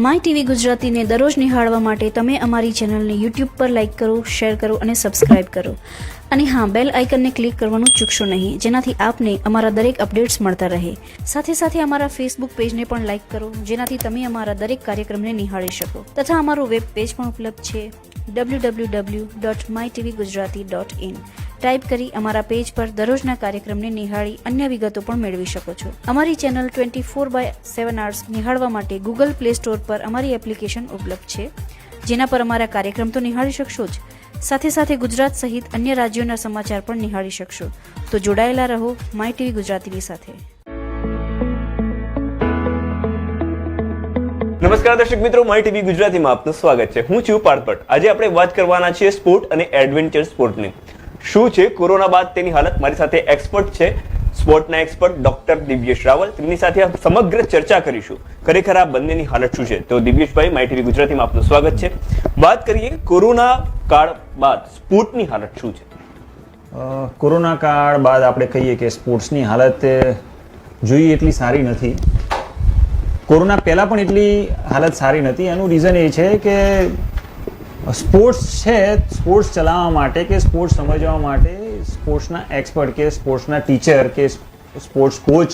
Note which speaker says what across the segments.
Speaker 1: My TV ગુજરાતીને દરરોજ નિહાળવા માટે તમે અમારી ચેનલને યુટ્યુબ પર લાઇક કરો, શેર કરો અને સબસ્ક્રાઇબ કરો. અને હા, બેલ આઇકનને ક્લિક કરવાનું ચૂકશો નહીં, જેનાથી આપને અમારા દરેક અપડેટ્સ મળતા રહે. સાથે સાથે અમારા ફેસબુક પેજને પણ લાઇક કરો, જેનાથી તમે અમારા દરેક કાર્યક્રમને નિહાળી શકો. તથા અમારું વેબ પેજ પણ ઉપલબ્ધ છે www.mytvgujarati.in. ટાઈપ કરી અમારા પેજ પર દરરોજના કાર્યક્રમને નિહાળી અન્ય વિગતો પણ મેળવી શકો છો. અમારી ચેનલ 24/7 hours નિહાળવા માટે ગૂગલ પ્લે સ્ટોર પર અમારી એપ્લિકેશન ઉપલબ્ધ છે, જેના પર અમારા કાર્યક્રમ તો નિહાળી શકશો જ, સાથે સાથે ગુજરાત સહિત અન્ય રાજ્યોના સમાચાર પણ નિહાળી શકશો. તો જોડાયેલા રહો માય ટીવી ગુજરાતીની સાથે.
Speaker 2: નમસ્કાર દર્શક મિત્રો, માય ટીવી ગુજરાતીમાં આપનું સ્વાગત છે. હું છું પાર્થ ભટ્ટ. આજે આપણે વાત કરવાના છીએ સ્પોર્ટ અને એડવેન્ચર સ્પોર્ટની. શું છે કોરોના બાદ તેની હાલત? મારી સાથે એક્સપર્ટ છે, સ્પોર્ટના એક્સપર્ટ ડોક્ટર દિવ્યેશ રાવલ. તેમની સાથે સમગ્ર ચર્ચા કરીશું ખરેખર આ બંનેની હાલત શું છે. તો દિવ્યેશભાઈ, માય ટીવી ગુજરાતીમાં આપનું સ્વાગત છે. વાત કરીએ કોરોના કાળ બાદ સ્પોર્ટની હાલત શું છે?
Speaker 3: કોરોના કાળ બાદ આપણે કહીએ કે સ્પોર્ટ્સની હાલત જોઈએ એટલી સારી નથી. કોરોના પહેલાં પણ એટલી હાલત સારી નથી. એનું રીઝન એ છે કે સ્પોર્ટ્સ છે, સ્પોર્ટ્સ ચલાવવા માટે કે સ્પોર્ટ્સ સમજવા માટે સ્પોર્ટ્સના એક્સપર્ટ કે સ્પોર્ટ્સના ટીચર કે સ્પોર્ટ્સ કોચ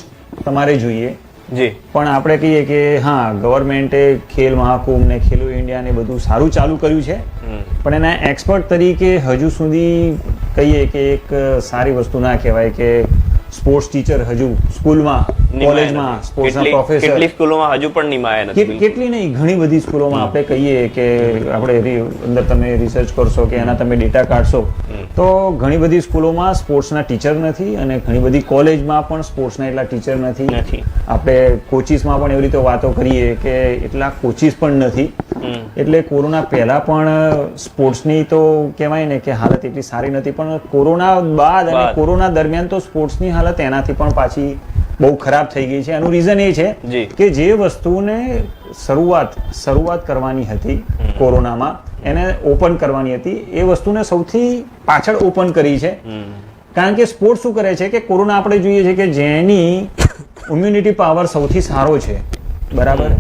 Speaker 3: તમારે જોઈએ.
Speaker 2: જી.
Speaker 3: પણ આપણે કહીએ કે હા, ગવર્મેન્ટે ખેલ મહાકુંભ ને ખેલો ઇન્ડિયા ને બધું સારું ચાલુ કર્યું છે, પણ એના એક્સપર્ટ તરીકે હજુ સુધી કહીએ કે એક સારી વસ્તુ ના કહેવાય કે સ્પોર્ટ્સ ટીચર હજુ સ્કૂલમાં, કોલેજમાં, સ્પોર્ટ્સના પ્રોફેસર
Speaker 2: કેટલી સ્કૂલોમાં હજુ પણ નિમાયા નથી.
Speaker 3: કેટલી નહીં, ઘણી બધી સ્કૂલોમાં આપણે કહીએ કે આપણે અંદર તમે રિસર્ચ કરશો કે એના તમે ડેટા કાઢશો તો ઘણી બધી સ્કૂલોમાં સ્પોર્ટ્સના ટીચર નથી અને ઘણી બધી કોલેજમાં પણ સ્પોર્ટ્સના એટલા ટીચર નથી. આપણે કોચિસમાં પણ એવી રીતે વાતો કરીએ કે એટલા કોચિસ પણ નથી. એટલે કોરોના પહેલા પણ સ્પોર્ટ્સની તો કહેવાય ને કે હાલત એટલી સારી નથી, પણ કોરોના બાદ અને કોરોના દરમિયાન તો સ્પોર્ટ્સની હાલત એનાથી પણ પાછી બહુ ખરાબ થઈ ગઈ છે. એનું રીઝન એ છે કે જે વસ્તુને શરૂઆત કરવાની હતી કોરોનામાં, એને ઓપન કરવાની હતી, એ વસ્તુને સૌથી પાછળ ઓપન કરી છે. કારણ કે સ્પોર્ટ્સ શું કરે છે કે કોરોના આપણે જોઈએ છે કે જેની ઇમ્યુનિટી પાવર સૌથી સારો છે, બરાબર,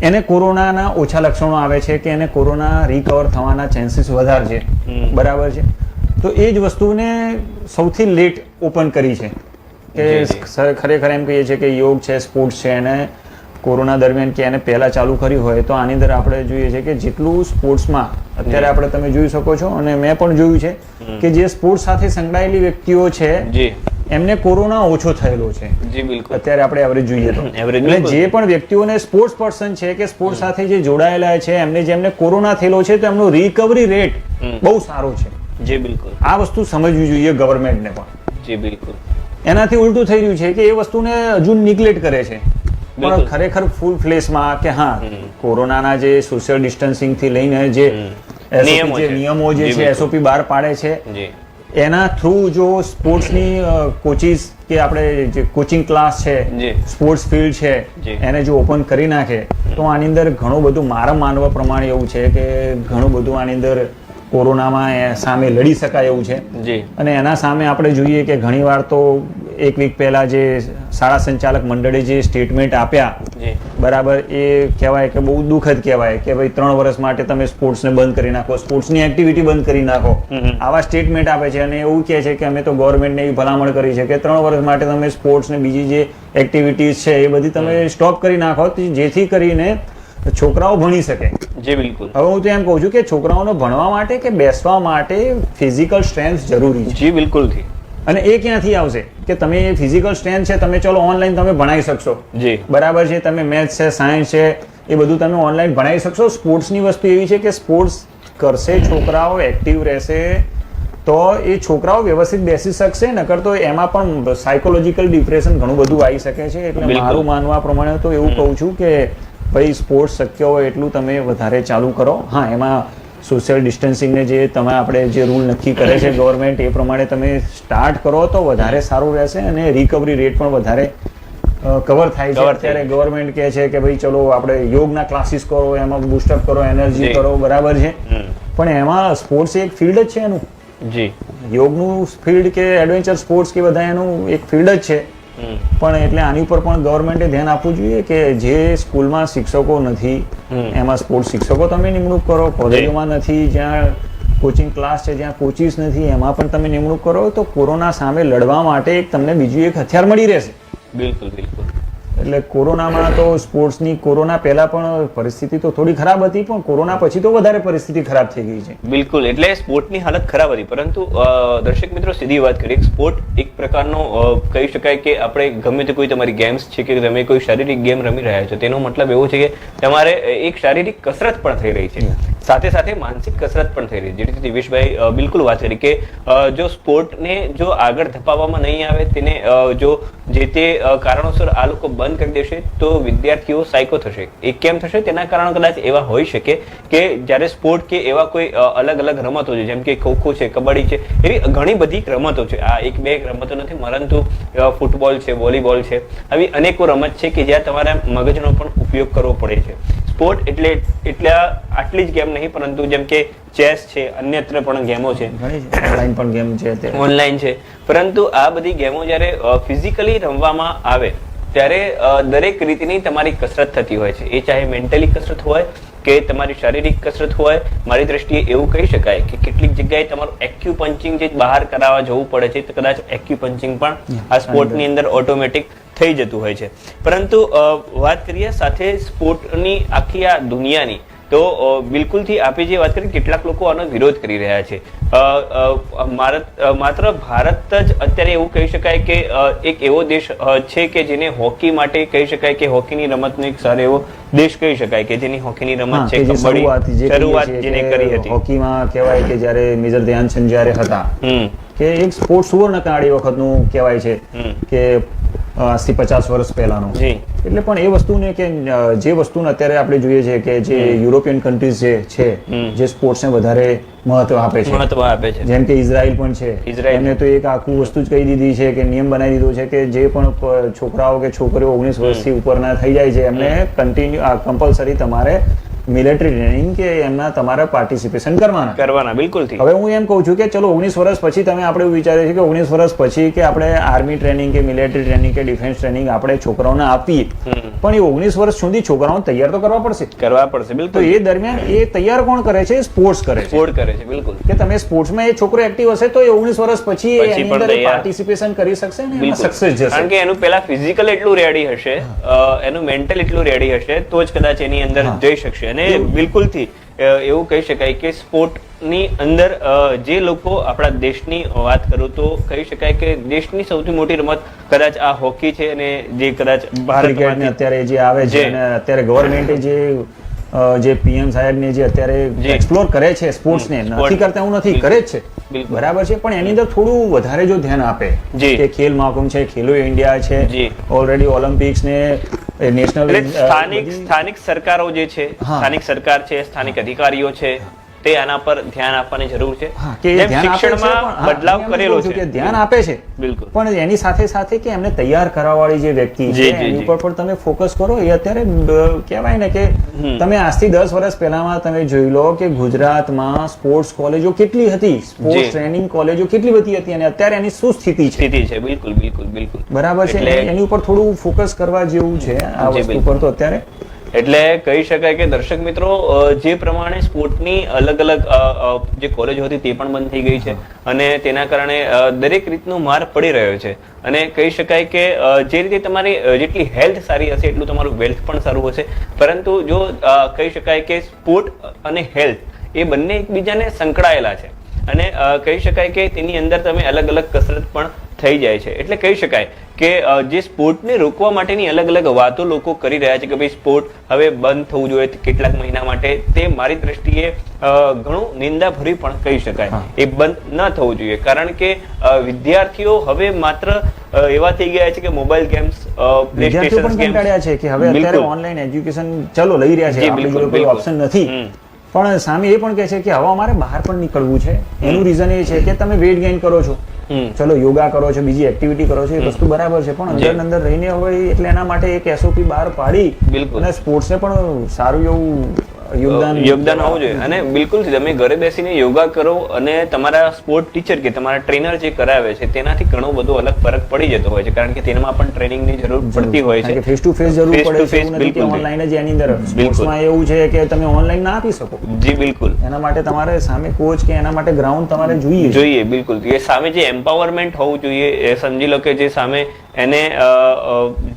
Speaker 3: એને કોરોનાના ઓછા લક્ષણો આવે છે કે એને કોરોના રિકવર થવાના ચાન્સીસ વધારે છે, બરાબર છે. તો એ જ વસ્તુને સૌથી લેટ ઓપન કરી છે કે ખરેખર એમ કહીએ છીએ કે યોગ છે, સ્પોર્ટ્સ છે, એને કોરોના દરમિયાન કે એને પહેલા ચાલુ કર્યું હોય તો આની અંદર આપણે જોઈએ છે કે જેટલું સ્પોર્ટ્સમાં અત્યારે આપણે તમે જોઈ શકો છો અને મેં પણ જોયું છે કે જે સ્પોર્ટ્સ સાથે સંકળાયેલી વ્યક્તિઓ છે એમને કોરોના ઓછો થયેલો છે.
Speaker 2: જી બિલકુલ.
Speaker 3: અત્યારે આપણે એવરેજ જોઈએ તો એટલે જે પણ વ્યક્તિઓને સ્પોર્ટ્સ પર્સન છે કે સ્પોર્ટ્સ સાથે જે જોડાયેલા છે જેમને કોરોના થયેલો છે તો એમનો રિકવરી રેટ બહુ સારો છે.
Speaker 2: જી બિલકુલ.
Speaker 3: આ વસ્તુ સમજવી જોઈએ ગવર્મેન્ટને પણ.
Speaker 2: જી બિલકુલ.
Speaker 3: એનાથી ઉલટું થઈ રહ્યું છે કે એ વસ્તુને હજુ નિગ્લેક્ટ કરે છે. પણ ખરેખર ફૂલ ફ્લેશમાં કે હા, કોરોનાના જે સોશિયલ ડિસ્ટન્સિંગ થી લઈને જે નિયમો જે છે, એસઓપી બહાર પાડે છે, એના થ્રુ જો સ્પોર્ટ્સની કોચિસ કે આપણે જે કોચિંગ ક્લાસ છે, સ્પોર્ટ્સ ફિલ્ડ છે, એને જો ઓપન કરી નાખે તો આની અંદર ઘણું બધું મારા માનવા પ્રમાણે એવું છે કે ઘણું બધું આની અંદર કોરોનામાં સામે લડી શકાય એવું છે. અને એના સામે આપણે જોઈએ કે ઘણીવાર તો એક વીક પહેલા જે શાળા સંચાલક મંડળે જે સ્ટેટમેન્ટ આપ્યા, બરાબર, એ કહેવાય કે બહુ દુઃખદ કહેવાય કે ભાઈ 3 વર્ષ માટે તમે સ્પોર્ટ્સને બંધ કરી નાખો, સ્પોર્ટ્સની એક્ટિવિટી બંધ કરી નાખો, આવા સ્ટેટમેન્ટ આપે છે. અને એવું કહે છે કે અમે તો ગવર્મેન્ટને એવી ભલામણ કરી છે કે 3 વર્ષ માટે તમે સ્પોર્ટ્સ ને બીજી જે એક્ટિવિટીઝ છે એ બધી તમે સ્ટોપ કરી નાખો, જેથી કરીને છોકરાઓ ભણી શકે.
Speaker 2: જી બિલકુલ.
Speaker 3: હવે હું તો એમ કહું છું કે છોકરાઓને ભણવા માટે કે બેસવા માટે ફિઝિકલ સ્ટ્રેન્થ જરૂરી છે.
Speaker 2: જી બિલકુલ.
Speaker 3: અને એ ક્યાંથી આવશે કે તમે ફિઝિકલ સ્ટ્રેન્થ છે, તમે ચલો ઓનલાઈન તમે ભણાવી શકશો,
Speaker 2: જી
Speaker 3: બરાબર છે, તમે મેથ્સ છે, સાયન્સ છે, એ બધું તમે ઓનલાઈન ભણાવી શકશો. સ્પોર્ટ્સની વસ્તુ એવી છે કે સ્પોર્ટ્સ કરશે, છોકરાઓ એક્ટિવ રહેશે તો એ છોકરાઓ વ્યવસ્થિત બેસી શકશે, નકર તો એમાં પણ સાયકોલોજીકલ ડિપ્રેશન ઘણું બધું આવી શકે છે. એટલે મારું માનવા પ્રમાણે તો એવું કહું છું કે ભાઈ સ્પોર્ટ્સ શક્ય હોય એટલું તમે વધારે ચાલુ કરો. હા, એમાં સોશિયલ ડિસ્ટન્સિંગને જે તમે આપણે જે રૂલ નક્કી કરે છે ગવર્મેન્ટ એ પ્રમાણે તમે સ્ટાર્ટ કરો તો વધારે સારું રહેશે અને રિકવરી રેટ પણ વધારે કવર થાય છે. અત્યારે ગવર્મેન્ટ કહે છે કે ભાઈ ચલો આપણે યોગના ક્લાસીસ કરો, એમાં બુસ્ટઅપ કરો, એનર્જી કરો, બરાબર છે, પણ એમાં સ્પોર્ટ્સ એક ફિલ્ડ જ છે એનું. જી, યોગનું ફિલ્ડ કે એડવેન્ચર સ્પોર્ટ્સ કે બધા એનું એક ફિલ્ડ જ છે. પણ એટલે આની ઉપર પણ ગવર્મેન્ટે ધ્યાન આપવું જોઈએ કે જે સ્કૂલમાં શિક્ષકો નથી એમાં સ્પોર્ટ્સ શિક્ષકો તમે નિમણૂક કરો, કોલેજોમાં નથી, જ્યાં કોચિંગ ક્લાસ છે જ્યાં કોચિસ નથી એમાં પણ તમે નિમણૂક કરો તો કોરોના સામે લડવા માટે એક તમને બીજું એક હથિયાર મળી રહેશે.
Speaker 2: બિલકુલ બિલકુલ.
Speaker 3: એટલે કોરોનામાં તો સ્પોર્ટ્સની કોરોના પહેલા પણ પરિસ્થિતિ તો થોડી ખરાબ હતી, પણ કોરોના પછી તો વધારે પરિસ્થિતિ ખરાબ થઈ ગઈ છે.
Speaker 2: બિલકુલ, એટલે સ્પોર્ટની હાલત ખરાબ હતી. પરંતુ દર્શક મિત્રો સીધી વાત કરીએ, સ્પોર્ટ એક પ્રકારનો કહી શકાય કે આપણે ગમે તે કોઈ તમારી ગેમ્સ છે કે તમે કોઈ શારીરિક ગેમ રમી રહ્યા છો તેનો મતલબ એવો છે કે તમારે એક શારીરિક કસરત પણ થઈ રહી છે, સાથે સાથે માનસિક કસરત પણ થઈ રહી છે. જેથી દિવેશભાઈ બિલકુલ વાત કરી કે જો સ્પોર્ટને જો આગળ ધપાવવામાં નહીં આવે, તેને જો જે તે કારણોસર આ લોકો બંધ કરી દેશે તો વિદ્યાર્થીઓ સાયકો થશે. એ કેમ થશે તેના કારણો કદાચ એવા હોઈ શકે કે જ્યારે સ્પોર્ટ કે એવા કોઈ અલગ અલગ રમતો છે જેમ કે ખોખો છે, કબડ્ડી છે, એવી ઘણી બધી રમતો છે. આ એક બે રમતો નથી, પરંતુ ફૂટબોલ છે, વોલીબોલ છે, આવી અનેકો રમત છે કે જ્યાં તમારા મગજનો પણ ઉપયોગ કરવો પડે છે. સ્પોર્ટ એટલે આટલી જ ગેમ નહીં, પરંતુ જેમ કે ચેસ છે, અન્યત્ર પણ ગેમો છે,
Speaker 3: ઓનલાઈન પણ ગેમ છે,
Speaker 2: ઓનલાઈન છે. પરંતુ આ બધી ગેમો જ્યારે ફિઝિકલી રમવામાં આવે ત્યારે દરેક રીતની તમારી કસરત થતી હોય છે. એ ચાહે મેન્ટલી કસરત હોય કે તમારી શારીરિક કસરત હોય. મારી દ્રષ્ટિએ એવું કહી શકાય કે કેટલીક જગ્યાએ તમારું એક્યુપંચિંગ જે બહાર કરાવવા જવું પડે છે તો કદાચ એક્યુપંચિંગ પણ આ સ્પોર્ટની અંદર ઓટોમેટિક થઈ જતું હોય છે. પરંતુ વાત કરીએ સાથે સ્પોર્ટની આખી આ દુનિયાની, તો બિલકુલથી આપે જે વાત કરી કેટલાક લોકો આનો વિરોધ કરી રહ્યા છે. માત્ર ભારત જ અત્યારે એવું કહી શકાય કે એક એવો દેશ છે કે જેને હોકી માટે કહી શકાય કે હોકીની રમતનો એક સારો એવો દેશ કહી શકાય કે જેની હોકીની રમત છે કબડ્ડી, શરૂઆત જેને કરી હતી.
Speaker 3: હોકીમાં કહેવાય કે જ્યારે મેજર ધ્યાનચંદ જ્યારે હતા કે એક સ્પોર્ટ સુવર્ણ કાળ એ વખતનું કહેવાય છે કે આજથી 50 વર્ષ પહેલાનો. એટલે પણ એ વસ્તુને કે જે વસ્તુને અત્યારે આપણે જોઈએ છે કે જે યુરોપિયન કન્ટ્રીઝ જે છે જે સ્પોર્ટ્સને વધારે મહત્વ આપે છે, જેમ કે ઇઝરાયલ પણ છે, એમને તો એક આખું વસ્તુ જ કહી દીધી છે કે નિયમ બનાવી દીધો છે કે જે પણ છોકરાઓ કે છોકરીઓ 19 વર્ષથી ઉપરના થઈ જાય છે એમને કમ્પલસરી તમારે મિલિટરી ટ્રેનિંગ કે એમના તમારે પાર્ટિસિપેશન કરવાના.
Speaker 2: બિલકુલ.
Speaker 3: હવે હું એમ કહું છું કે ચલો 19 વર્ષ પછી તમે આપણે એવું વિચારીએ છીએ કે 19 વર્ષ પછી કે આપણે આર્મી ટ્રેનિંગ કે મિલિટરી ટ્રેનિંગ કે ડિફેન્સ ટ્રેનિંગ આપણે છોકરાઓને આપીએ, પણ એ 19 વર્ષ સુધી છોકરાઓને તૈયાર તો કરવા પડશે. બિલકુલ. તો એ દરમિયાન એ તૈયાર કોણ કરે છે? સ્પોર્ટ્સ કરે છે.
Speaker 2: બિલકુલ.
Speaker 3: કે તમે સ્પોર્ટ્સમાં એ છોકરો એક્ટિવ હશે તો એ 19 વર્ષ પછી એની અંદર પાર્ટિસિપેશન કરી શકશે ને એમાં સક્સેસ જશે.
Speaker 2: કારણ કે એનું પહેલા ફિઝિકલ એટલું રેડી હશે, એનું મેન્ટલ એટલું રેડી હશે તો જ કદાચ એની અંદર જઈ શકશે. અને બિલકુલથી એવું કહી શકાય કે સ્પોર્ટની અંદર જે લોકો આપણા દેશની વાત કરું તો કહી શકાય કે દેશની સૌથી મોટી રમત કદાચ આ હોકી છે. અને જે કદાચ
Speaker 3: ભારતમાં અત્યારે જે આવે છે અને અત્યારે ગવર્મેન્ટે જે પીએમ સાહેબ ને જે અત્યારે એક્સપ્લોર કરે છે સ્પોર્ટ્સ ને, નથી કરતા હું નથી, કરે જ છે, બરાબર છે, પણ એની અંદર થોડું વધારે જો ધ્યાન આપે કે ખેલ મહાકુંભ છે, ખેલો ઇન્ડિયા છે, ઓલરેડી ઓલિમ્પિક્સ ને નેશનલ
Speaker 2: સ્થાનિક સરકારો જે છે, સ્થાનિક સરકાર છે, સ્થાનિક અધિકારીઓ છે, તે આના પર ધ્યાન આપવાની જરૂર છે. શિક્ષણમાં બદલાવ કરેલો છે,
Speaker 3: ધ્યાન આપે છે,
Speaker 2: બિલકુલ,
Speaker 3: પણ એની સાથે સાથે કે એમને તૈયાર કરવાવાળી જે વ્યક્તિ છે એની ઉપર પણ તમે ફોકસ કરો. એ અત્યારે કહેવાય ને કે તમે આજથી 10 વર્ષ પહેલામાં તમે જોઈ લો કે ગુજરાતમાં સ્પોર્ટ્સ કોલેજો કેટલી હતી, સ્પોર્ટ્સ ટ્રેનિંગ કોલેજો કેટલી બધી હતી, અને અત્યારે એની શું સ્થિતિ છે?
Speaker 2: બિલકુલ બિલકુલ બિલકુલ
Speaker 3: બરાબર છે. એની ઉપર થોડું ફોકસ કરવા જેવું છે આ વસ્તુ પર તો અત્યારે.
Speaker 2: એટલે કહી શકાય કે દર્શક મિત્રો જે પ્રમાણે સ્પોર્ટની અલગ અલગ જે કોલેજો હતી તે પણ બંધ થઈ ગઈ છે અને તેના કારણે દરેક રીતનો માર પડી રહ્યો છે. અને કહી શકાય કે જે રીતે તમારી જેટલી હેલ્થ સારી હશે એટલું તમારું વેલ્થ પણ સારું હશે. પરંતુ જો કહી શકાય કે સ્પોર્ટ અને હેલ્થ એ બંને એકબીજાને સંકળાયેલા છે અને કહી શકાય કે તેની અંદર તમે અલગ અલગ કસરત પણ થઈ જાય છે. એટલે કહી શકાય કે જે સ્પોર્ટને રોકવા માટેની અલગ અલગ વાતો લોકો કરી રહ્યા છે કે ભાઈ સ્પોર્ટ હવે બંધ થવું જોઈએ કેટલાક મહિના માટે, તે મારી દ્રષ્ટિએ ઘણું નિંદાભર્યું પણ કહી શકાય. એ બંધ ન થવું જોઈએ કારણ કે વિદ્યાર્થીઓ હવે માત્ર એવા થઈ ગયા છે કે મોબાઈલ ગેમ્સ,
Speaker 3: વિદ્યાર્થીઓ પણ કંટાળ્યા છે કે હવે અત્યારે ઓનલાઈન એજ્યુકેશન ચલો લઈ રહ્યા છે, આપણી જોડે કોઈ ઓપ્શન નથી, પણ સામે એ પણ કહે છે કે હવે અમારે બહાર પણ નીકળવું છે. એનું રીઝન એ છે કે તમે વેઇટ ગેઇન કરો છો, ચલો યોગા કરો છો, બીજી એક્ટિવિટી કરો છો, એ વસ્તુ બરાબર છે, પણ અંદર રહીને હોય એટલે એના માટે એક SOP બહાર પાડી અને સ્પોર્ટ્સને પણ સારું એવું યોગદાન
Speaker 2: હોવું જોઈએ. અને બિલકુલ તમે ઘરે બેસીને યોગા કરો અને તમારા સ્પોર્ટ ટીચર કે તમારા ટ્રેનર જે કરાવે છે તેનાથી ઘણો બધો અલગ ફરક પડી જતો હોય છે કારણ કે તેમાં પણ ટ્રેનિંગની જરૂર પડતી હોય છે.
Speaker 3: ફેસ ટુ ફેસ જરૂર પડે છે, એવું નથી કે ઓનલાઈન જ એની અંદર. સ્પોર્ટ્સમાં એવું છે કે તમે ઓનલાઈન ના આપી શકો.
Speaker 2: જી બિલકુલ.
Speaker 3: એના માટે તમારે સામે કોચ કે એના માટે ગ્રાઉન્ડ તમારે જોઈએ.
Speaker 2: બિલકુલ. એ સામે જે એમ્પાવરમેન્ટ હોવું જોઈએ, એ સમજી લો કે જે સામે એને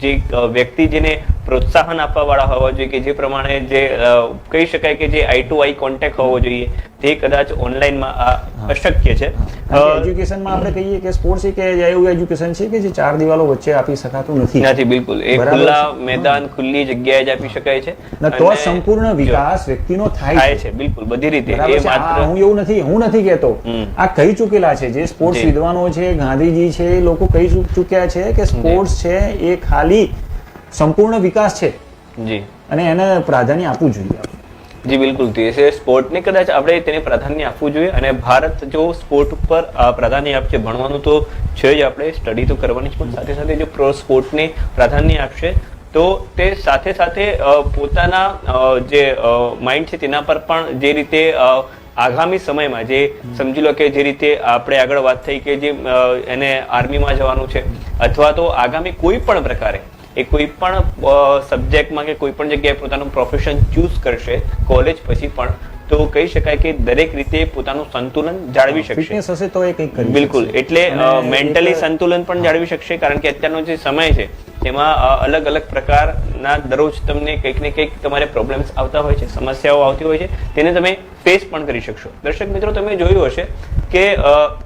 Speaker 2: જે વ્યક્તિ જેને પ્રોત્સાહન આપવા વાળા હોવા જોઈએ કે જે પ્રમાણે જે કહી શકાય કે જે આઈ ટુ આઈ કોન્ટેક્ટ હોવો જોઈએ, તે કદાચ ઓનલાઈનમાં અશક્ય છે.
Speaker 3: એજ્યુકેશનમાં આપણે કહીએ કે સ્પોર્ટ્સ એક એવું એજ્યુકેશન છે કે જે 4 દિવાલો વચ્ચે આપી શકાતું નથી.
Speaker 2: બિલકુલ. એ ખુલ્લા મેદાન, ખુલ્લી જગ્યાએ જ આપી શકાય છે,
Speaker 3: તો સંપૂર્ણ વિકાસ વ્યક્તિનો થાય છે.
Speaker 2: બિલકુલ, બધી રીતે.
Speaker 3: એ માત્ર હું નથી કહેતો, આ કહી ચૂકેલા છે જે સ્પોર્ટ્સ વિદ્વાનો છે, ગાંધીજી છે, એ લોકો કહી ચૂક્યા છે કે સ્પોર્ટ્સ છે એ ખાલી સંપૂર્ણ વિકાસ છે
Speaker 2: જી,
Speaker 3: અને એને પ્રાધાન્ય આપવું જોઈએ.
Speaker 2: જી બિલકુલ. તે સ્પોર્ટને કદાચ આપણે તેને પ્રાધાન્ય આપવું જોઈએ અને ભારત જો સ્પોર્ટ ઉપર પ્રાધાન્ય આપશે, ભણવાનું તો છે જ, આપણે સ્ટડી તો કરવાની જ, પણ સાથે સાથે જો સ્પોર્ટને પ્રાધાન્ય આપશે તો તે સાથે સાથે પોતાના જે માઇન્ડ છે તેના પર પણ જે રીતે આગામી સમયમાં જે સમજી લો કે જે રીતે આપણે આગળ વાત થઈ કે જે એને આર્મીમાં જવાનું છે અથવા તો આગામી કોઈ પણ પ્રકારે એ કોઈ પણ સબ્જેક્ટમાં કે કોઈ પણ જગ્યાએ પોતાનું પ્રોફેશન ચૂઝ કરશે કોલેજ પછી પણ, તો કહી શકાય કે દરેક રીતે પોતાનું સંતુલન જાળવી શકશે. બિલકુલ. એટલે મેન્ટલી સંતુલન પણ જાળવી શકશે કારણ કે અત્યારનો જે સમય છે તેમાં અલગ અલગ પ્રકારના દરરોજ તમને કંઈક ને કંઈક તમારે પ્રોબ્લેમ્સ આવતા હોય છે, સમસ્યાઓ આવતી હોય છે, તેને તમે ફેસ પણ કરી શકશો. દર્શક મિત્રો, તમે જોયું હશે કે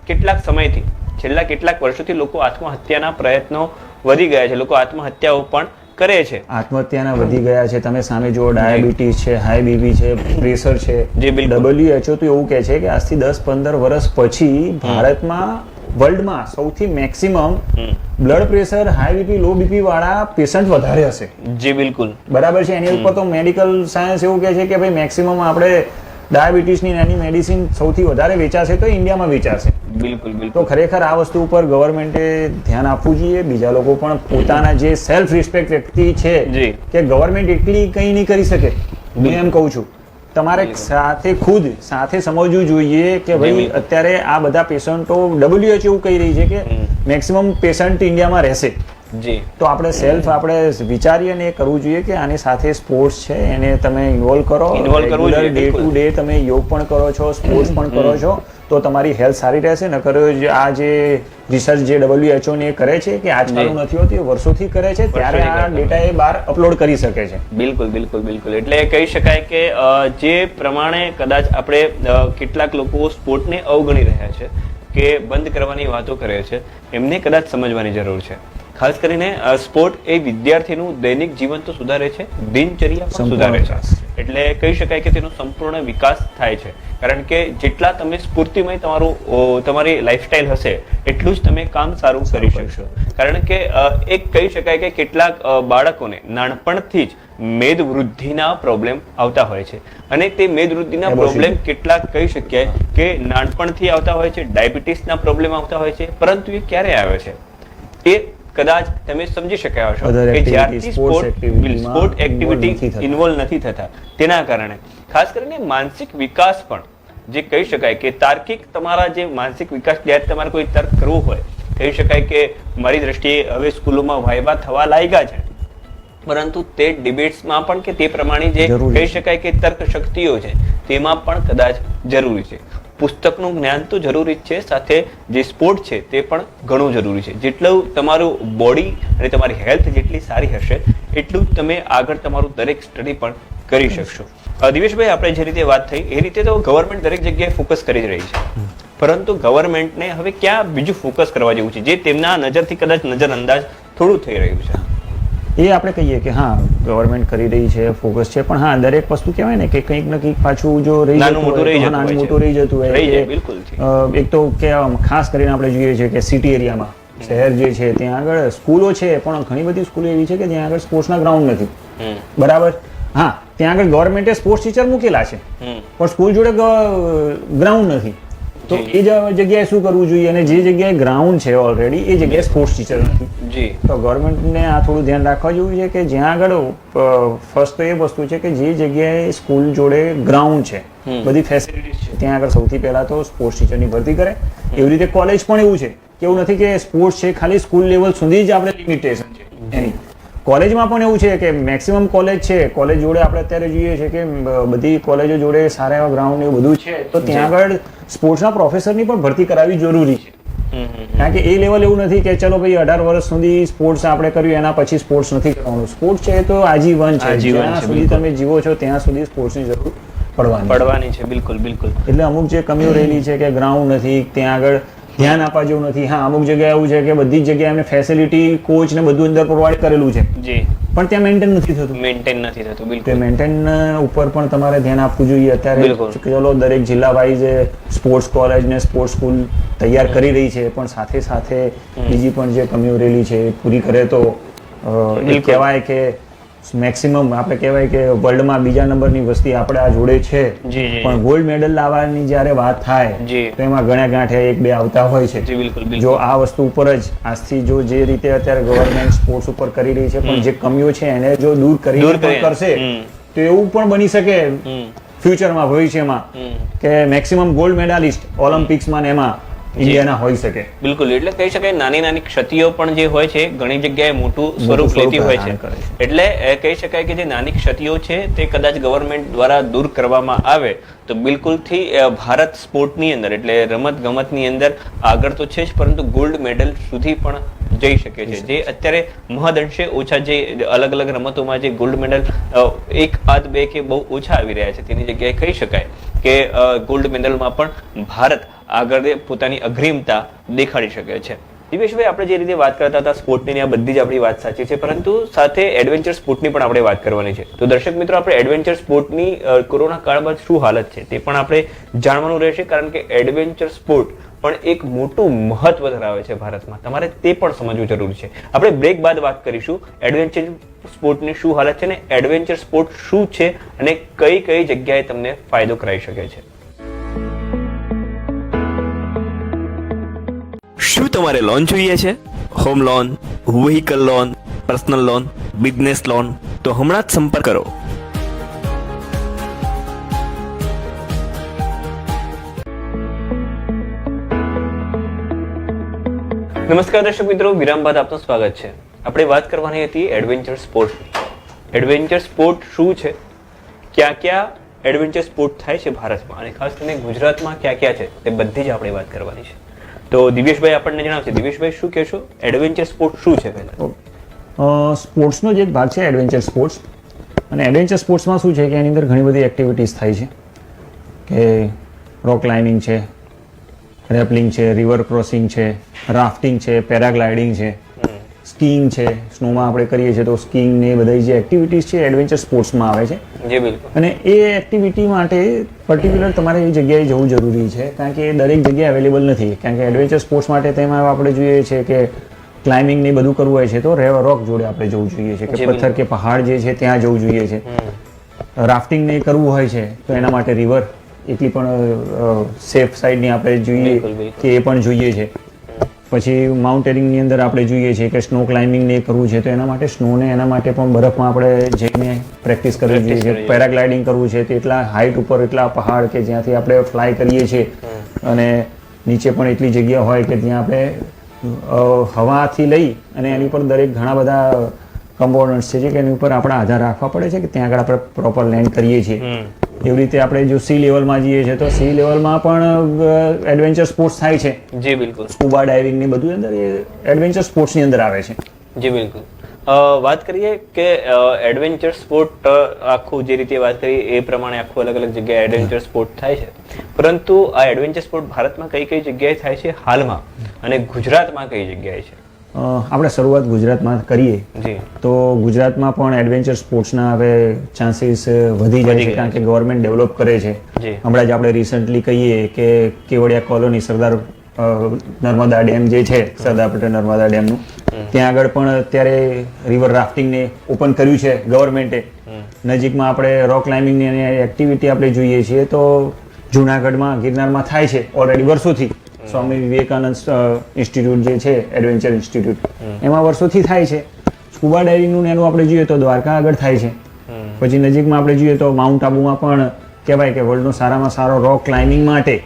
Speaker 2: કેટલાક સમયથી, છેલ્લા કેટલાક વર્ષોથી લોકો આત્મહત્યાના પ્રયત્નો વધી ગયા છે, લોકો આત્મહત્યાઓ પણ કરે છે.
Speaker 3: આત્મહત્યાના વધી ગયા છે. તમે સામે જુઓ, ડાયાબિટીસ છે, હાઈ બીપી છે, પ્રેશર છે. WHO તો એવું કહે છે કે આજથી 10-15 વર્ષ પછી ભારતમાં, વર્લ્ડમાં સૌથી maximum blood pressure, high BP, low BP વાળા પેશન્ટ વધારે હશે.
Speaker 2: જી બિલકુલ.
Speaker 3: બરાબર છે. એની ઉપર તો મેડિકલ સાયન્સ એવું કહે છે કે ભાઈ મેક્સિમમ આપણે ડાયાબિટીસની એની મેડિસિન સૌથી વધારે વેચાશે તો ઇન્ડિયામાં વેચાશે.
Speaker 2: બિલકુલ.
Speaker 3: તો ખરેખર આ વસ્તુ ઉપર ગવર્મેન્ટે ધ્યાન આપવું જોઈએ. બીજા લોકો પણ પોતાના જે સેલ્ફ રિસ્પેક્ટ વ્યક્તિ છે કે ગવર્મેન્ટ એટલી કંઈ નહીં કરી શકે, હું એમ કહું છું, તમારે સાથે સમજવું જોઈએ કે ભાઈ અત્યારે આ બધા પેશન્ટો, WHO એવું કહી રહી છે કે મેક્સિમમ પેશન્ટ ઇન્ડિયામાં રહેશે. તો આપણે વિચારીએ અને એ કરવું જોઈએ કે આની સાથે સ્પોર્ટ્સ છે એને તમે ઇન્વોલ્વ કરો. ડે ટુ ડે તમે યોગ પણ કરો છો, સ્પોર્ટ્સ પણ કરો છો, તો તમારી હેલ્થ સારી રહેશે. નકર આ જે રિસર્ચ જે WHO ને કરે છે કે આજકાલનું નથી હોતું, એ વર્ષોથી કરે છે, ત્યારે આ ડેટા એ બહાર અપલોડ કરી શકે છે.
Speaker 2: બિલકુલ. એટલે કહી શકાય કે જે પ્રમાણે કદાચ આપણે કેટલાક લોકો સ્પોર્ટને અવગણી રહ્યા છે કે બંધ કરવાની વાતો કરે છે, એમને કદાચ સમજવાની જરૂર છે. ખાસ કરીને સ્પોર્ટ એ વિદ્યાર્થીનું દૈનિક જીવન તો સુધારે છે, દિનચર્યા પણ સુધારે છે. એટલે કહી શકાય કે તેનો સંપૂર્ણ વિકાસ થાય છે કારણ કે જેટલા તમે સ્ફૂર્તિમય તમારી લાઈફસ્ટાઈલ હશે એટલું જ તમે કામ સારું કરી શકશો. કારણ કે એક કહી શકાય કે કેટલાક બાળકોને નાનપણથી જ મેદવૃદ્ધિના પ્રોબ્લેમ આવતા હોય છે અને તે મેદવૃદ્ધિના પ્રોબ્લેમ કેટલાક કહી શકીએ કે નાનપણથી આવતા હોય છે, ડાયાબિટીસના પ્રોબ્લેમ આવતા હોય છે, પરંતુ એ ક્યારે આવે છે એ કદાચ તમે સમજી શક્યા હશો કે જ્યારથી સ્પોર્ટ એક્ટિવિટી ઇન્વોલ્વ નથી થતા તેના કારણે. ખાસ કરીને માનસિક વિકાસ પણ જે કહી શકાય કે તાર્કિક, તમારા જે માનસિક વિકાસ, જ્યારે તમારે કોઈ તર્ક કરવું હોય, કહી શકાય કે મારી દ્રષ્ટિએ હવે સ્કૂલોમાં વાયવા થવા લાગ્યા છે, પરંતુ તે ડિબેટ્સમાં પણ કે તે પ્રમાણે જે કહી શકાય કે તર્ક શક્તિઓ છે તેમાં પણ કદાચ જરૂરી છે. પુસ્તકનું જ્ઞાન તો જરૂરી જ છે, સાથે જે સ્પોર્ટ છે તે પણ ઘણું જરૂરી છે. જેટલું તમારું બોડી અને તમારી હેલ્થ જેટલી સારી હશે એટલું જ તમે આગળ તમારું દરેક સ્ટડી પણ કરી શકશો. દિવેશભાઈ, આપણે જે રીતે વાત થઈ એ રીતે તો ગવર્મેન્ટ દરેક જગ્યાએ ફોકસ કરી જ રહી છે, પરંતુ ગવર્મેન્ટને હવે ક્યાં બીજું ફોકસ કરવા જેવું છે જે તેમના નજરથી કદાચ નજરઅંદાજ થોડું થઈ રહ્યું છે?
Speaker 3: એ આપણે કહીએ કે હા ગવર્મેન્ટ કરી રહી છે, ફોકસ છે, પણ હા દરેક વસ્તુ કહેવાય ને કે કંઈક ને કંઈક પાછું જો
Speaker 2: નાનું મોટું રહી
Speaker 3: જતું હોય
Speaker 2: રહી જાય, બિલકુલ.
Speaker 3: એક તો કે ખાસ કરીને આપણે જોઈએ છે કે સિટી એરિયામાં શહેર જે છે ત્યાં આગળ સ્કૂલો છે, પણ ઘણી બધી સ્કૂલો એવી છે કે ત્યાં આગળ સ્પોર્ટ્સના ગ્રાઉન્ડ નથી. બરાબર. હા, ત્યાં આગળ ગવર્મેન્ટે સ્પોર્ટ્સ ટીચર મૂકેલા છે, પણ સ્કૂલ જોડે ગ્રાઉન્ડ નથી. તો એ જગ્યાએ શું કરવું જોઈએ? અને જે જગ્યાએ ગ્રાઉન્ડ છે ઓલરેડી એ જગ્યાએ સ્પોર્ટ્સ ટીચર નથી. તો ગવર્મેન્ટને આ થોડું ધ્યાન રાખવા જેવું છે કે જ્યાં આગળ ફર્સ્ટ તો એ વસ્તુ છે કે જે જગ્યાએ સ્કૂલ જોડે ગ્રાઉન્ડ છે, બધી ફેસિલિટીઝ છે, ત્યાં આગળ સૌથી પહેલા તો સ્પોર્ટ્સ ટીચરની ભરતી કરે. એવી રીતે કોલેજ પણ એવું છે કે એવું નથી કે સ્પોર્ટ્સ છે ખાલી સ્કૂલ લેવલ સુધી જ આપણે લિમિટેશન છે એની. કોલેજમાં પણ એવું છે કે મેક્સિમમ કોલેજ છે, કોલેજ જોડે આપણે અત્યારે જોઈએ છે કે બધી કોલેજો જોડે સારા એવા ગ્રાઉન્ડ એવું બધું છે, તો ત્યાં આગળ સ્પોર્ટ્સના પ્રોફેસરની પણ ભરતી કરાવવી જરૂરી છે. કારણ કે એ લેવલ એવું નથી કે ચલો ભાઈ 18 વર્ષ સુધી સ્પોર્ટ્સ આપણે કર્યું એના પછી સ્પોર્ટ્સ નથી કરવાનું. સ્પોર્ટ્સ છે તો આજીવન છે, જ્યાં સુધી તમે જીવો છો ત્યાં સુધી સ્પોર્ટ્સની જરૂર
Speaker 2: પડવાની છે. બિલકુલ બિલકુલ.
Speaker 3: એટલે અમુક જે કમીઓ રહેલી છે કે ગ્રાઉન્ડ નથી, ત્યાં આગળ ધ્યાન આપવા જેવું નથી. હા, અમુક જગ્યાએ એવું છે કે બધી જ જગ્યાએ એમને ફેસિલિટી, કોચ ને બધું અંદર પ્રોવાઈડ કરેલું છે, પણ ત્યાં મેન્ટેન નથી થતું. બિલકુલ. મેન્ટેન ઉપર પણ તમારે ધ્યાન આપવું જોઈએ. અત્યારે ચલો દરેક જિલ્લા વાઇઝ સ્પોર્ટ્સ કોલેજ ને સ્પોર્ટ્સ સ્કૂલ તૈયાર કરી રહી છે, પણ સાથે સાથે બીજી પણ જે કમીઓ રહેલી છે એ પૂરી કરે તો કહેવાય કે મેક્સિમમ આપણે કહેવાય કે વર્લ્ડમાં બીજા નંબરની વસ્તી આપણે આ જોડે છે, પણ ગોલ્ડ મેડલ લાવવાની જ્યારે વાત થાય તો એમાં ગણ્યા ગાંઠે 1-2 આવતા હોય છે. જો આ વસ્તુ ઉપર જ આજથી જો જે રીતે અત્યારે ગવર્મેન્ટ સ્પોર્ટ્સ ઉપર કરી રહી છે, પણ જે કમીઓ છે એને જો દૂર કરશે તો એવું પણ બની શકે ફ્યુચરમાં, ભવિષ્યમાં, કે મેક્સિમમ ગોલ્ડ મેડાલિસ્ટ ઓલિમ્પિક્સમાં ને એમાં ઇન્ડિયાના હોઈ શકે.
Speaker 2: બિલકુલ. એટલે કહી શકાય નાની નાની ક્ષતિઓ પણ જે હોય છે ઘણી જગ્યાએ મોટું સ્વરૂપ લેતી હોય છે. એટલે કહી શકાય કે જે નાની ક્ષતિઓ છે તે કદાચ ગવર્મેન્ટ દ્વારા દૂર કરવામાં આવે તો બિલકુલથી ભારત સ્પોર્ટની અંદર એટલે રમત ગમતની અંદર આગળ તો છે જ, પરંતુ ગોલ્ડ મેડલ સુધી પણ જઈ શકે છે. જે અત્યારે મહદઅંશે ઓછા જે અલગ અલગ રમતોમાં જે ગોલ્ડ મેડલ 1-2 કે બહુ ઓછા આવી રહ્યા છે, તેની જગ્યાએ કહી શકાય કે ગોલ્ડ મેડલમાં પણ ભારત આગળ પોતાની અગ્રીમતા દેખાડી શકે છે. દિવેશભાઈ, આપણે જે રીતે વાત કરતા હતા સ્પોર્ટની, આ બધી જ આપણી વાત સાચી છે, પરંતુ સાથે એડવેન્ચર સ્પોર્ટની પણ આપણે વાત કરવાની છે. તો દર્શક મિત્રો, આપણે એડવેન્ચર સ્પોર્ટની કોરોના કાળ બાદ શું હાલત છે તે પણ આપણે જાણવાનું રહેશે, કારણ કે એડવેન્ચર સ્પોર્ટ પણ એક મોટું મહત્વ ધરાવે છે ભારતમાં. તમારે તે પણ સમજવું જરૂરી છે. આપણે બ્રેક બાદ વાત કરીશું એડવેન્ચર સ્પોર્ટની શું હાલત છે ને એડવેન્ચર સ્પોર્ટ શું છે અને કઈ કઈ જગ્યાએ તમને ફાયદો કરાવી શકે છે. શું તમારે લોન જોઈએ છે? Home loan, vehicle loan, personal loan, business loan? તો હમણાં જ સંપર્ક કરો. નમસ્કાર દર્શક મિત્રો, વિરામ બાદ આપનું સ્વાગત છે. આપણે વાત કરવાની હતી એડવેન્ચર સ્પોર્ટની. એડવેન્ચર સ્પોર્ટ શું છે, ક્યાં ક્યાં એડવેન્ચર સ્પોર્ટ થાય છે ભારતમાં, અને ખાસ કરીને ગુજરાતમાં ક્યાં ક્યાં છે તે બધી જ આપણે વાત કરવાની છે. તો દિવેશભાઈ આપણને જણાવશે. દિવેશભાઈ, શું કહેશો, એડવેન્ચર સ્પોર્ટ શું છે પહેલા?
Speaker 3: સ્પોર્ટ્સનો જ એક ભાગ છે એડવેન્ચર સ્પોર્ટ્સ. અને એડવેન્ચર સ્પોર્ટ્સમાં શું છે કે એની અંદર ઘણી બધી એક્ટિવિટીઝ થાય છે, કે રોક ક્લાઇમ્બિંગ છે, રેપલિંગ છે, રિવર ક્રોસિંગ છે, રાફ્ટિંગ છે, પેરાગ્લાઇડિંગ છે, સ્કીઇંગ છે, સ્નોમાં આપણે કરીએ છીએ તો સ્કીઇંગ ને બધી જે એક્ટિવિટીઝ છે એડવેન્ચર સ્પોર્ટ્સમાં આવે છે.
Speaker 2: જી બિલકુલ.
Speaker 3: અને એ એક્ટિવિટી માટે પર્ટિક્યુલર તમારે એ જગ્યાએ જવું જરૂરી છે, કારણ કે દરેક જગ્યાએ અવેલેબલ નથી. કારણ કે એડવેન્ચર સ્પોર્ટ્સ માટે તેમાં આપણે જોઈએ છે કે ક્લાઇમ્બિંગ ને બધું કરવું હોય છે તો રોક જોડે આપણે જવું જોઈએ છે, કે પથ્થર કે પહાડ જે છે ત્યાં જવું જોઈએ છે. રાફ્ટિંગ ને કરવું હોય છે તો એના માટે રિવર એટલી પણ સેફ સાઈડની આપણે જોઈએ કે એ પણ જોઈએ છે. પછી માઉન્ટેનિંગની અંદર આપણે જોઈએ છીએ કે સ્નો ક્લાઇમ્બિંગ ને કરવું છે તો એના માટે સ્નોને એના માટે પણ બરફમાં આપણે જઈને પ્રેક્ટિસ કરવી જોઈએ છે. પેરાગ્લાઇડિંગ કરવું છે તો એટલા હાઈટ ઉપર એટલા પહાડ કે જ્યાંથી આપણે ફ્લાય કરીએ છીએ, અને નીચે પણ એટલી જગ્યા હોય કે જ્યાં આપણે હવાથી લઈ અને એની પર દરેક ઘણા બધા કમ્પોનન્ટ્સ છે કે એની ઉપર આપણે આધાર રાખવા પડે છે કે ત્યાં આગળ આપણે પ્રોપર લેન્ડ કરીએ છીએ. એવી રીતે આપણે જો સી લેવલમાં જઈએ છીએ તો સી લેવલમાં પણ એડવેન્ચર સ્પોર્ટ્સ થાય છે.
Speaker 2: જી બિલકુલ.
Speaker 3: સ્કુબા ડાઇવિંગ ની બધું અંદર એ એડવેન્ચર સ્પોર્ટ્સની અંદર આવે છે.
Speaker 2: જી બિલકુલ. વાત કરીએ કે એડવેન્ચર સ્પોર્ટ આખું જે રીતે વાત કરી એ પ્રમાણે આખું અલગ અલગ જગ્યાએ એડવેન્ચર સ્પોર્ટ થાય છે, પરંતુ આ એડવેન્ચર સ્પોર્ટ ભારતમાં કઈ કઈ જગ્યાએ થાય છે હાલમાં અને ગુજરાતમાં કઈ જગ્યાએ છે?
Speaker 3: આપણે શરૂઆત ગુજરાતમાં કરીએ
Speaker 2: જી
Speaker 3: તો ગુજરાતમાં પણ એડવેન્ચર સ્પોર્ટ્સના હવે ચાન્સીસ વધી જાય છે, કારણ કે ગવર્મેન્ટ ડેવલપ કરે છે.
Speaker 2: જી
Speaker 3: હમણાં જ આપણે રિસન્ટલી કહીએ કે કેવડિયા કોલોની સરદાર નર્મદા ડેમ જે છે, સરદાર પટેલ નર્મદા ડેમનું, ત્યાં આગળ પણ અત્યારે રિવર રાફ્ટિંગને ઓપન કર્યું છે ગવર્મેન્ટે. નજીકમાં આપણે રોક ક્લાઇમ્બિંગની એક્ટિવિટી આપણે જોઈએ છીએ તો જુનાગઢમાં ગિરનારમાં થાય છે ઓલરેડી વર્ષોથી. સ્વામી વિવેકાનંદ ઇન્સ્ટિટ્યૂટ જે છે, એડવેન્ચર ઇન્સ્ટિટ્યૂટ, એમાં વર્ષોથી થાય છે. સ્કુબા ડાઇવિંગનું એનું આપણે જોઈએ તો દ્વારકા આગળ થાય છે. પછી નજીકમાં આપણે જોઈએ તો માઉન્ટ આબુમાં પણ કહેવાય કે વર્લ્ડનો સારામાં સારો રોક ક્લાઇમ્બિંગ માટે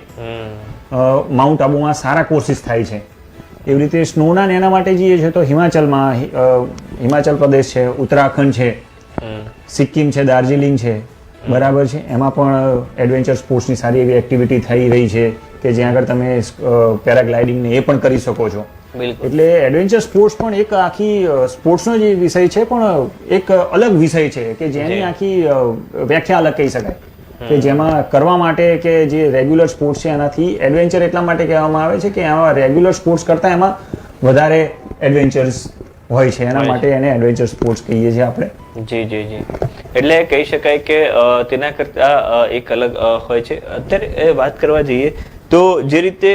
Speaker 3: માઉન્ટ આબુમાં સારા કોર્સિસ થાય છે. એવી રીતે સ્નોના એના માટે જઈએ છીએ તો હિમાચલમાં હિમાચલ પ્રદેશ છે, ઉત્તરાખંડ છે, સિક્કિમ છે, દાર્જિલિંગ છે, બરાબર છે. એમાં પણ એડવેન્ચર સ્પોર્ટ્સની સારી એવી એક્ટિવિટી થઈ રહી છે કે જ્યાં આગળ તમે પેરાગ્લાઇડિંગને એ પણ કરી શકો છો. એટલે એડવેન્ચર સ્પોર્ટ્સ પણ એક આખી સ્પોર્ટ્સનો જે વિષય છે પણ એક અલગ વિષય છે કે જેની આખી વ્યાખ્યા અલગ કહી શકાય, કે જેમાં કરવા માટે કે જે રેગ્યુલર સ્પોર્ટ્સ છે એનાથી એડવેન્ચર એટલા માટે કહેવામાં આવે છે કે આમાં રેગ્યુલર સ્પોર્ટ્સ કરતાં એમાં વધારે એડવેન્ચર્સ હોય છે, એના માટે એને એડવેન્ચર સ્પોર્ટ્સ કહીએ છીએ આપણે.
Speaker 2: જી જી જી એટલે કહી શકાય કે તેના કરતાં એક અલગ હોય છે. અત્યારે વાત કરવા જઈએ તો જે રીતે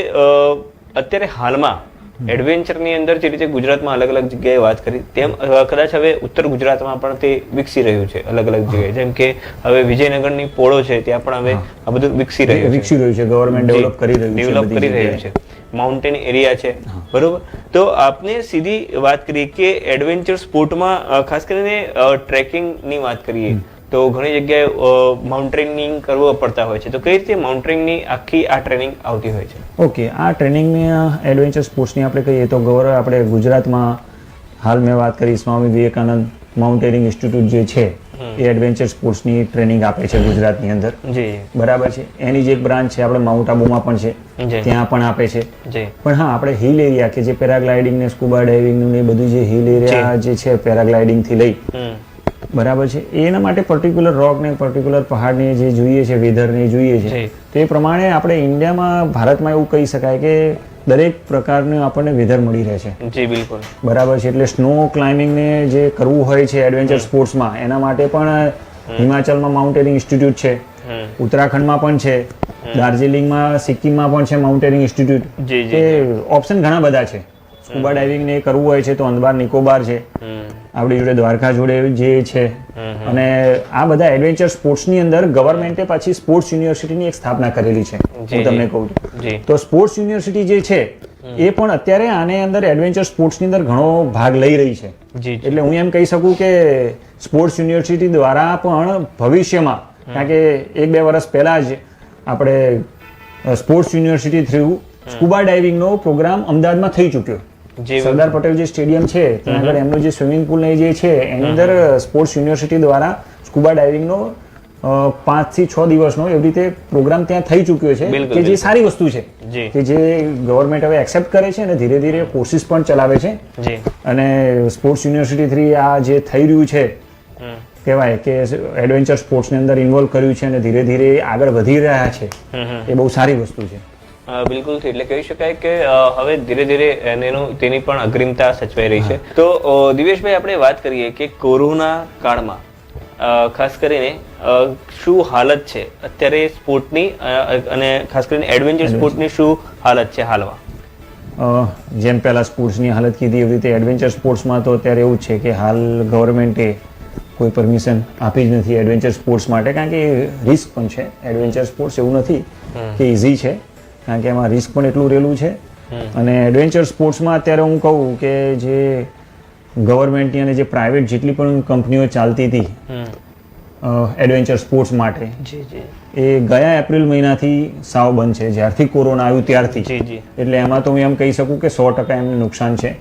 Speaker 2: અત્યારે હાલમાં એડવેન્ચરની અંદર જે રીતે ગુજરાતમાં અલગ અલગ જગ્યાએ વાત કરી તેમ કદાચ હવે ઉત્તર ગુજરાતમાં પણ તે વિકસી રહ્યું છે અલગ અલગ જગ્યાએ. જેમ કે હવે વિજયનગરની પોળો છે ત્યાં પણ હવે આ બધું વિકસી રહ્યું છે.
Speaker 3: ગવર્મેન્ટ ડેવલપ કરી રહ્યું
Speaker 2: છે. માઉન્ટેન એરિયા છે, બરોબર. તો આપને સીધી વાત કરીએ કે એડવેન્ચર સ્પોર્ટમાં ખાસ કરીને ટ્રેકિંગની વાત કરીએ તો ઘણી જગ્યાએ માઉન્ટેનિંગ કરવું પડતા હોય છે. તો કઈ રીતે માઉન્ટેનિંગની આખી આ ટ્રેનિંગ આવતી હોય છે?
Speaker 3: ઓકે, આ ટ્રેનિંગની એડવેન્ચર સ્પોર્ટ્સની આપણે કહીએ તો આપણે ગુજરાતમાં હાલ મેં વાત કરી સ્વામી વિવેકાનંદ માઉન્ટેનિંગ ઇન્સ્ટિટ્યૂટ જે છે એ એડવેન્ચર સ્પોર્ટ્સની ટ્રેનિંગ આપે છે ગુજરાતની અંદર.
Speaker 2: જી
Speaker 3: બરાબર છે. એની જે એક બ્રાન્ચ છે આપણે માઉન્ટ આબુમાં પણ છે, ત્યાં પણ આપે છે. પણ હા, આપણે હિલ એરિયા કે જે પેરાગ્લાઇડિંગ ને સ્કુબા ડાઇવિંગનું ને બધું જે હિલ એરિયા જે છે પેરાગ્લાઇડિંગ થી લઈ, બરાબર છે, એના માટે પર્ટિક્યુલર રોક ને પર્ટિક્યુલર પહાડની જે જોઈએ છે, વેધરની જોઈએ છે, તો એ પ્રમાણે આપણે ઇન્ડિયામાં ભારતમાં એવું કહી શકાય કે દરેક પ્રકારનું આપણને વેધર મળી રહે છે.
Speaker 2: જી બિલકુલ,
Speaker 3: બરાબર છે. એટલે સ્નો ક્લાઇમ્બિંગને જે કરવું હોય છે એડવેન્ચર સ્પોર્ટ્સમાં, એના માટે પણ હિમાચલમાં માઉન્ટેનિંગ ઇન્સ્ટિટ્યૂટ છે, ઉત્તરાખંડમાં પણ છે, દાર્જિલિંગમાં સિક્કિમમાં પણ છે માઉન્ટેનિંગ ઇન્સ્ટિટ્યૂટ. કે ઓપ્શન ઘણા બધા છે. સ્કુબા ડાઇવિંગ ને કરવું હોય છે તો અંદબાર નિકોબાર છે, આપણી જોડે દ્વારકા જોડે જે છે. અને આ બધા એડવેન્ચર સ્પોર્ટ્સની અંદર ગવર્મેન્ટે પાછી સ્પોર્ટ્સ યુનિવર્સિટીની એક સ્થાપના કરેલી છે. હું તમને કહું છું તો સ્પોર્ટ્સ યુનિવર્સિટી જે છે એ પણ અત્યારે આને અંદર એડવેન્ચર સ્પોર્ટ્સની અંદર ઘણો ભાગ લઈ રહી છે. એટલે હું એમ કહી શકું કે સ્પોર્ટ્સ યુનિવર્સિટી દ્વારા પણ ભવિષ્યમાં, કારણ કે 1-2 વર્ષ પહેલા જ આપણે સ્પોર્ટ્સ યુનિવર્સિટી થ્રુ સ્કુબા ડાઇવિંગનો પ્રોગ્રામ અમદાવાદમાં થઈ ચૂક્યો. સરદાર પટેલ જે સ્ટેડિયમ છે ત્યાં આગળ એમનો જે સ્વિમિંગ પુલ જે છે એની અંદર સ્પોર્ટ્સ યુનિવર્સિટી દ્વારા સ્કુબા ડાઇવિંગનો 5 થી 6 દિવસનો એવી રીતે પ્રોગ્રામ ત્યાં થઈ ચૂક્યો છે, કે જે સારી વસ્તુ છે, કે જે ગવર્મેન્ટ હવે એક્સેપ્ટ કરે છે અને ધીરે ધીરે કોર્સિસ પણ ચલાવે છે. અને સ્પોર્ટ્સ યુનિવર્સિટી થ્રી આ જે થઈ રહ્યું છે કહેવાય કે એડવેન્ચર સ્પોર્ટ્સની અંદર ઇન્વોલ્વ કર્યું છે અને ધીરે ધીરે આગળ વધી રહ્યા છે, એ બહુ સારી વસ્તુ છે.
Speaker 2: બિલકુલ. એટલે કહી શકાય કે હવે ધીરે ધીરે તેની પણ અગ્રિમતા સચવાઈ રહી છે. તો દિવેશભાઈ, આપણે વાત કરીએ કે કોરોના કાળમાં ખાસ કરીને શું હાલત છે અત્યારે સ્પોર્ટની અને ખાસ કરીને એડવેન્ચર સ્પોર્ટની શું હાલત છે હાલમાં?
Speaker 3: જેમ પહેલા સ્પોર્ટ્સની હાલત કીધી એવી રીતે એડવેન્ચર સ્પોર્ટ્સમાં તો અત્યારે એવું છે કે હાલ ગવર્મેન્ટે કોઈ પરમિશન આપી જ નથી એડવેન્ચર સ્પોર્ટ્સ માટે, કારણ કે રિસ્ક પણ છે. એડવેન્ચર સ્પોર્ટ્સ એવું નથી કે ઇઝી છે, કારણ કે એમાં રિસ્ક પણ એટલું રહેલું છે. અને એડવેન્ચર સ્પોર્ટ્સમાં અત્યારે હું કહું કે જે ગવર્મેન્ટની અને જે પ્રાઇવેટ જેટલી પણ કંપનીઓ ચાલતી હતી એડવેન્ચર સ્પોર્ટ્સ માટે, એ ગયા એપ્રિલ મહિનાથી સાવ બંધ છે, જ્યારથી કોરોના આવ્યું ત્યારથી. એટલે એમાં તો હું એમ કહી શકું કે 100% એમને નુકસાન છે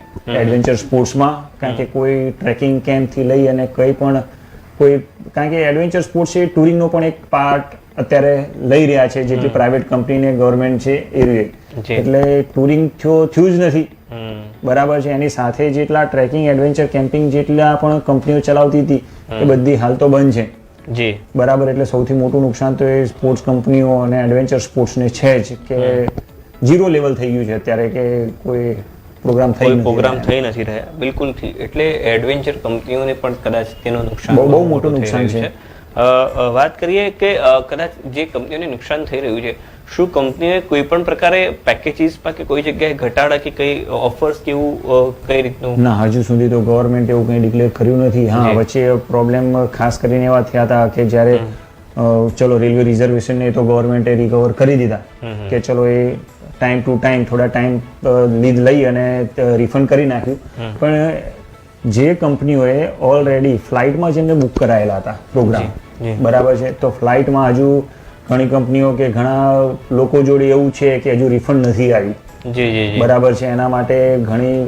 Speaker 3: એડવેન્ચર સ્પોર્ટ્સમાં, કારણ કે કોઈ ટ્રેકિંગ કેમ્પથી લઈ અને કંઈ પણ કોઈ, કારણ કે એડવેન્ચર સ્પોર્ટ્સ છે ટુરિંગનો પણ એક પાર્ટ અત્યારે લઈ રહ્યા છે, જેટલી પ્રાઇવેટ કંપની ને ગવર્મેન્ટ છે એ રીતે. એટલે ટુરિંગ થયું જ નથી, બરાબર છે. એની સાથે જેટલા ટ્રેકિંગ એડવેન્ચર કેમ્પિંગ જેટલા પણ કંપનીઓ ચલાવતી હતી એ બધી હાલ તો બંધ છે.
Speaker 2: જી
Speaker 3: બરાબર. એટલે સૌથી મોટું નુકસાન તો એ સ્પોર્ટ્સ કંપનીઓ અને એડવેન્ચર સ્પોર્ટ્સને છે જ, કે 0 લેવલ થઈ ગયું છે અત્યારે, કે કોઈ પ્રોગ્રામ થઈ
Speaker 2: નથી રહ્યા. બિલકુલ. એટલે એડવેન્ચર કંપનીઓને પણ કદાચ તેનું નુકસાન
Speaker 3: બહુ મોટું નુકસાન છે.
Speaker 2: વાત કરીએ કે કદાચ જે કંપનીઓને નુકસાન થઈ રહ્યું છે, શું કંપનીઓએ કોઈ પણ પ્રકારે પેકેજીસમાં કે કોઈ જગ્યાએ ઘટાડા કે કઈ ઓફર્સ કે એવું કઈ રીતનું?
Speaker 3: ના, હજુ સુધી તો ગવર્મેન્ટ એવું કંઈ ડિક્લેર કર્યું નથી. હા, વચ્ચે પ્રોબ્લેમ ખાસ કરીને એવા થયા હતા કે જ્યારે ચલો રેલવે રિઝર્વેશન ને તો ગવર્મેન્ટે રિકવર કરી દીધા, કે ચલો એ ટાઈમ ટુ ટાઈમ થોડા ટાઈમ લીડ લઈ અને રિફંડ કરી નાખ્યું. પણ જે કંપનીઓએ ઓલરેડી ફ્લાઇટમાં જેમને બુક કરાયેલા હતા પ્રોગ્રામ, બરાબર છે, તો ફ્લાઇટમાં હજુ ઘણી કંપનીઓ કે ઘણા લોકો જોડે એવું છે કે હજુ રિફંડ નથી આવી, બરાબર છે. એના માટે ઘણી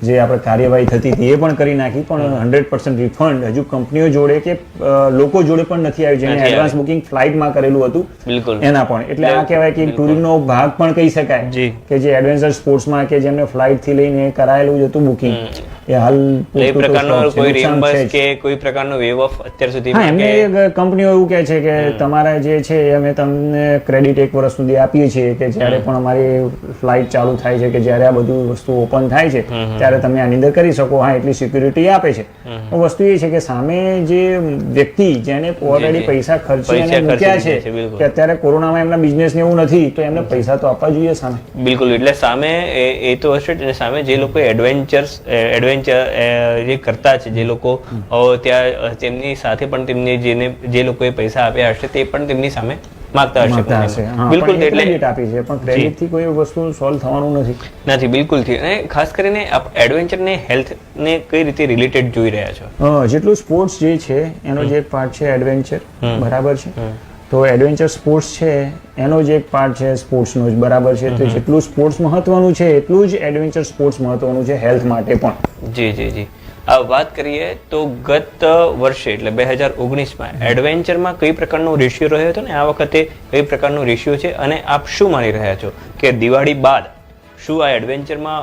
Speaker 3: જે આપણે કાર્યવાહી થતી હતી એ પણ કરી નાખી, પણ 100% રિફંડ હજુ કંપનીઓ જોડે કે લોકો જોડે પણ નથી આવ્યું, જેને એડવાન્સ બુકિંગ ફ્લાઇટમાં કરેલું હતું એના પણ. એટલે આ કહેવાય કે ટુરિંગનો ભાગ પણ કહી શકાય, કે જે એડવેન્ચર સ્પોર્ટ્સમાં કે જેમને ફ્લાઇટ થી લઈને કરાયેલું જ હતું બુકિંગ, એ હાલ
Speaker 2: કોઈ પ્રકારનો કોઈ રિમ્બર્સ કે કોઈ પ્રકારનો વેવ ઓફ અત્યાર સુધી
Speaker 3: એમને કંપનીઓ એવું કહે છે કે તમારા જે છે અમે તમને ક્રેડિટ 1 વર્ષ સુધી આપીએ છીએ, કે જ્યારે પણ અમારી ફ્લાઇટ ચાલુ થાય છે કે જ્યારે આ બધું વસ્તુ ઓપન થાય છે ત્યારે તમે આની અંદર કરી શકો. હા, એટલી સિક્યુરિટી આપે છે. વસ્તુ એ છે કે સામે જે વ્યક્તિ જેને ઓલરેડી પૈસા ખર્ચી અને મૂક્યા છે, કે અત્યારે કોરોનામાં એમના બિઝનેસ ને એવું નથી, તો એમને પૈસા તો આપવા જોઈએ સામે.
Speaker 2: બિલકુલ. એટલે સામે એ તો હશે જ, સામે જે લોકો એડવેન્ચર જે કરતા છે, જે લોકો ત્યાં તેમની સાથે પણ તેમને જે લોકોએ પૈસા આપ્યા હશે તે પણ તેમની સામે માંગતા હશે. બિલકુલ. એટલે
Speaker 3: ક્રેડિટ આપી છે, પણ ક્રેડિટ થી કોઈ વસ્તુ સોલ્વ થવાનું
Speaker 2: નથી. બિલકુલ. અને ખાસ કરીને એડવેન્ચર ને હેલ્થ ને કઈ રીતે રિલેટેડ જોઈ રહ્યા છો?
Speaker 3: જેટલું સ્પોર્ટ્સ જે છે એનો જે એક પાર્ટ છે એડવેન્ચર, બરાબર છે, તો એડવેન્ચર સ્પોર્ટ્સ છે એનો જે એક પાર્ટ છે સ્પોર્ટ્સનો જ, બરાબર છે. તો જેટલું સ્પોર્ટ્સ મહત્વનું છે એટલું જ એડવેન્ચર સ્પોર્ટ્સ મહત્વનું છે હેલ્થ માટે પણ.
Speaker 2: જી. વાત કરીએ તો ગત વર્ષે એટલે 2019માં એડવેન્ચરમાં કઈ પ્રકારનો રેશિયો રહ્યો હતો ને આ વખતે કઈ પ્રકારનો રેશિયો છે, અને આપ શું માની રહ્યા છો કે દિવાળી બાદ શું આ એડવેન્ચરમાં